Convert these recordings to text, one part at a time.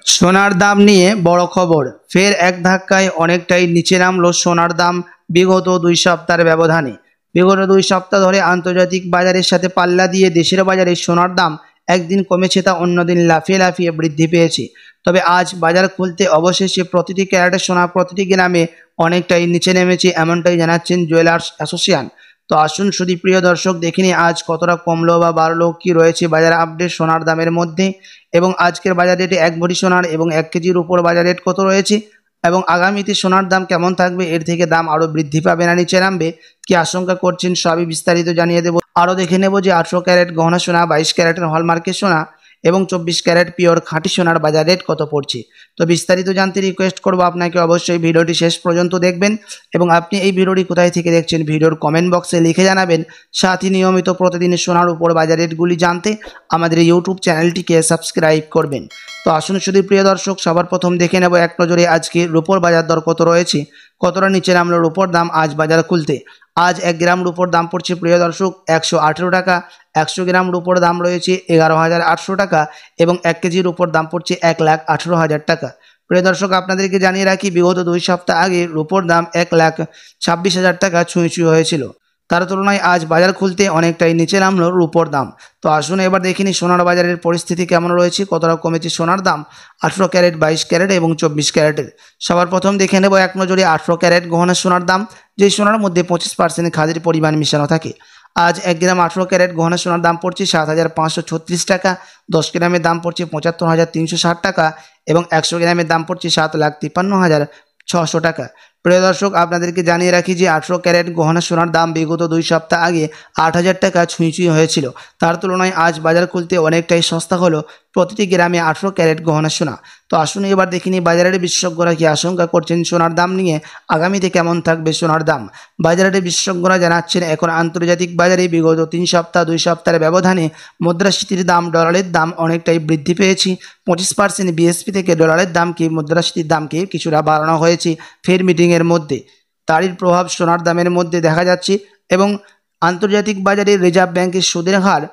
সোনার দাম নিয়ে বড় খবর। ফের এক ধাক্কায় অনেকটাই নিচে নামলো সোনার দাম বিগত 2 সপ্তাহের ব্যবধানে। বিগত 2 সপ্তাহ ধরে আন্তর্জাতিক বাজারের সাথে পাল্লা দিয়ে দেশের বাজারে সোনার দাম একদিন কমেছে তা অন্যদিন লাফিয়ে লাফিয়ে বৃদ্ধি পেয়েছে। তবে আজ বাজার খুলতে অবশেষে প্রতিটি ক্যারেটের সোনা প্রতিটি গ্রামে অনেকটাই নিচে নেমেছে, এমনটাই জানাচ্ছেন জুয়েলার্স অ্যাসোসিয়েশন। তো আসুন শুধু প্রিয় দর্শক দেখিনি আজ কতটা কমলো বা বাড়লো, কি রয়েছে বাজার আপডেট সোনার দামের মধ্যে, এবং আজকের বাজার রেটে 1 ভরি সোনার এবং 1 কেজির উপর বাজার রেট কত রয়েছে, এবং আগামীতে সোনার দাম কেমন থাকবে, এর থেকে দাম আরও বৃদ্ধি পাবে না নিচে নামবে, কি আশঙ্কা করছেন, সবই বিস্তারিত জানিয়ে দেবো। আরও দেখে নেব যে 18 ক্যারেট গহনা সোনা, 22 ক্যারেটের হলমার্কের সোনা এবং 24 ক্যারেট পিওর খাঁটি সোনার বাজার রেট কত পড়ছে। তো বিস্তারিত জানতে রিকোয়েস্ট করবো আপনাকে অবশ্যই ভিডিওটি শেষ পর্যন্ত দেখবেন, এবং আপনি এই ভিডিওটি কোথায় থেকে দেখছেন ভিডিওর কমেন্ট বক্সে লিখে জানাবেন। সাথে নিয়মিত প্রতিদিনের সোনার উপর বাজার রেটগুলি জানতে আমাদের ইউটিউব চ্যানেলটিকে সাবস্ক্রাইব করবেন। তো আসুন শুধু প্রিয় দর্শক সবার প্রথম দেখে নেব এক নজরে আজকে রূপোর বাজার দর কত রয়েছে, কতটা নিচে নামলো রূপোর দাম আজ বাজার খুলতে। আজ 1 গ্রাম রূপোর দাম পড়ছে প্রিয় দর্শক 118 টাকা, 100 গ্রাম রূপোর দাম রয়েছে 11,800 টাকা, এবং 1 কেজির উপর দাম পড়ছে 1,18,000 টাকা। প্রিয় দর্শক আপনাদেরকে জানিয়ে রাখি বিগত 2 সপ্তাহ আগে রূপোর দাম 1,26,000 টাকা ছুঁই হয়েছিল। তার তুলনায় আজ বাজার খুলতে অনেকটাই নিচে নামলো রূপোর দাম। তো আসুন এবার দেখিনি সোনার বাজারের পরিস্থিতি কেমন রয়েছে, কতটা কমেছে সোনার দাম 18 ক্যারেট, 22 ক্যারেট এবং 24 ক্যারেটের। সবার প্রথম দেখে নেব এক নজরে 18 ক্যারেট গহনা সোনার দাম, যেই সোনার মধ্যে 25% খাদির পরিমাণ মিশানো থাকে। আজ 1 গ্রাম 18 ক্যারেট গহনা সোনার দাম পড়ছে 7,536 টাকা, 10 গ্রামের দাম পড়ছে 75,360 টাকা, এবং 100 গ্রামের দাম পড়ছে 7,53,600 টাকা। প্রিয় দর্শক আপনাদেরকে জানিয়ে রাখি যে 18 ক্যারেট গহনা সোনার দাম বিগত 2 সপ্তাহ আগে 8,000 টাকা ছুঁই হয়েছিল। তার তুলনায় আজ বাজার খুলতে অনেকটাই সস্তা হলো প্রতিটি গ্রামে 18 ক্যারেট গহনা সোনা। তো আসুন এবার দেখিনি বাজারের বিশেষজ্ঞরা কি আশঙ্কা করছেন সোনার দাম নিয়ে, আগামীতে কেমন থাকবে সোনার দাম। বাজারের বিশেষজ্ঞরা জানাচ্ছেন এখন আন্তর্জাতিক বাজারে বিগত 3 সপ্তাহ 2 সপ্তাহের ব্যবধানে মুদ্রাস্ফীতির দাম, ডলারের দাম অনেকটাই বৃদ্ধি পেয়েছে। 25% বিএসপি থেকে ডলারের দামকে, মুদ্রাস্ফীতির দামকে কিছুটা বাড়ানো হয়েছে ফের মিটিংয়ের মধ্যে। তারই প্রভাব সোনার দামের মধ্যে দেখা যাচ্ছে, এবং আন্তর্জাতিক বাজারে রিজার্ভ ব্যাংকের সুদের হার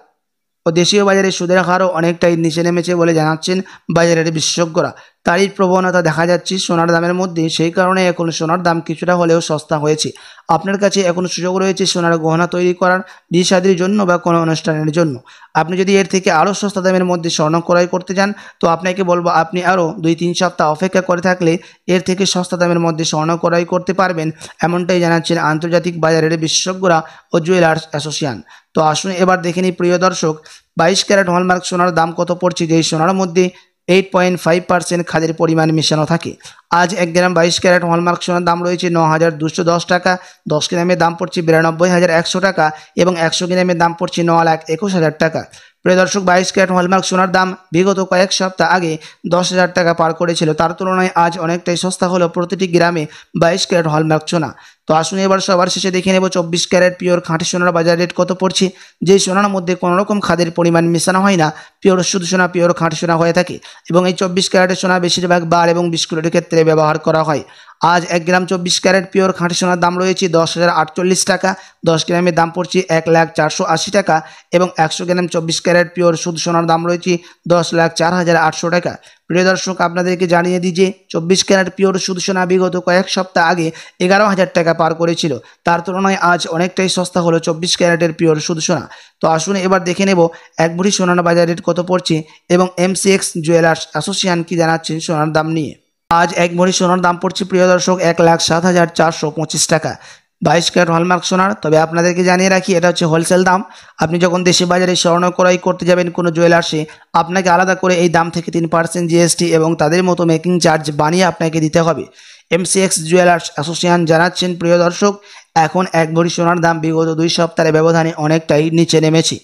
ও দেশীয় বাজারে সুদের হারও অনেকটাই নিচে নেমেছে বলে জানাচ্ছেন বাজারের বিশেষজ্ঞরা। তারই প্রবণতা দেখা যাচ্ছে সোনার দামের মধ্যে, সেই কারণে এখন সোনার দাম কিছুটা হলেও সস্তা হয়েছে। আপনার কাছে এখন সুযোগ রয়েছে সোনার গহনা তৈরি করার, বিয়ে শাদির জন্য বা কোনো অনুষ্ঠানের জন্য। আপনি যদি এর থেকে আরও সস্তা দামের মধ্যে স্বর্ণ ক্রয় করতে চান, তো আপনাকে বলবো আপনি আরও 2-3 সপ্তাহ অপেক্ষা করে থাকলে এর থেকে সস্তা দামের মধ্যে স্বর্ণ ক্রয় করতে পারবেন, এমনটাই জানাচ্ছেন আন্তর্জাতিক বাজারের বিশেষজ্ঞরা ও জুয়েলার্স অ্যাসোসিয়েশন। তো আসুন এবার দেখে নিই প্রিয় দর্শক 22 ক্যারেট হলমার্ক সোনার দাম কত পড়ছে, যেই সোনার মধ্যে 8.5% খাদের পরিমাণ মেশানো থাকে। আজ 1 গ্রাম 22 ক্যারেট হলমার্ক সোনার দাম রয়েছে 9,210 টাকা, 10 গ্রামের দাম পড়ছে 92,100 টাকা, এবং 100 গ্রামের দাম পড়ছে 9,21,000 টাকা। প্রিয় দর্শক 22 ক্যারেট হলমার্ক সোনার দাম বিগত কয়েক সপ্তাহ আগে 10,000 টাকা পার করেছিল, তার তুলনায় আজ অনেকটাই সস্তা হলো প্রতিটি গ্রামে 22 ক্যারেট হলমার্ক সোনা। তো আসুন এবার সবার শেষে দেখে নেব 24 ক্যারেট পিওর খাঁটি সোনার বাজার রেট কত পড়ছে, যেই সোনার মধ্যে কোনো রকম খাদের পরিমাণ মেশানো হয় না, পিওর শুধু সোনা, পিওর খাঁটি সোনা হয়ে থাকে, এবং এই 24 ক্যারেটের সোনা বেশিরভাগ বার এবং বিস্কুটের ক্ষেত্রে ব্যবহার করা হয়। আজ 1 গ্রাম 24 ক্যারেট পিওর খাঁটি সোনার দাম রয়েছে 10,048 টাকা, 10 গ্রামের দাম পড়ছে 1,04,80 টাকা, এবং 100 গ্রাম 24 ক্যারেট পিওর শুধু সোনার দাম রয়েছে 10,04,800 টাকা। প্রিয় দর্শক আপনাদেরকে জানিয়ে দিই যে 24 ক্যারেট পিওর শুধু সোনা বিগত কয়েক সপ্তাহ আগে 11,000 টাকা পার করেছিল, তার তুলনায় আজ অনেকটাই সস্তা হলো 24 ক্যারেটের পিওর শুধু সোনা। তো আসুন এবার দেখে নেব 1 ভরি সোনার বাজার রেট কত পড়ছে, এবং এমসিএক্স জুয়েলার্স অ্যাসোসিয়েশন কি জানাচ্ছেন সোনার দাম নিয়ে। আজ 1 ভরি সোনার দাম পড়ছে প্রিয় দর্শক 1,07,425 টাকা, 22 ক্যারেট হলমার্ক সোনার। তবে আপনাদেরকে জানিয়ে রাখি এটা হচ্ছে হোলসেল দাম। আপনি যখন দেশি বাজারে স্বর্ণ ক্রয় করতে যাবেন কোনো জুয়েলার্সে, আপনাকে আলাদা করে এই দাম থেকে 3% জিএসটি এবং তাদের মতো মেকিং চার্জ বানিয়ে আপনাকে দিতে হবে। এমসিএক্স জুয়েলার্স অ্যাসোসিয়েশন জানাচ্ছেন প্রিয় দর্শক এখন 1 ভরি সোনার দাম বিগত 2 সপ্তাহের ব্যবধানে অনেকটাই নিচে নেমেছে।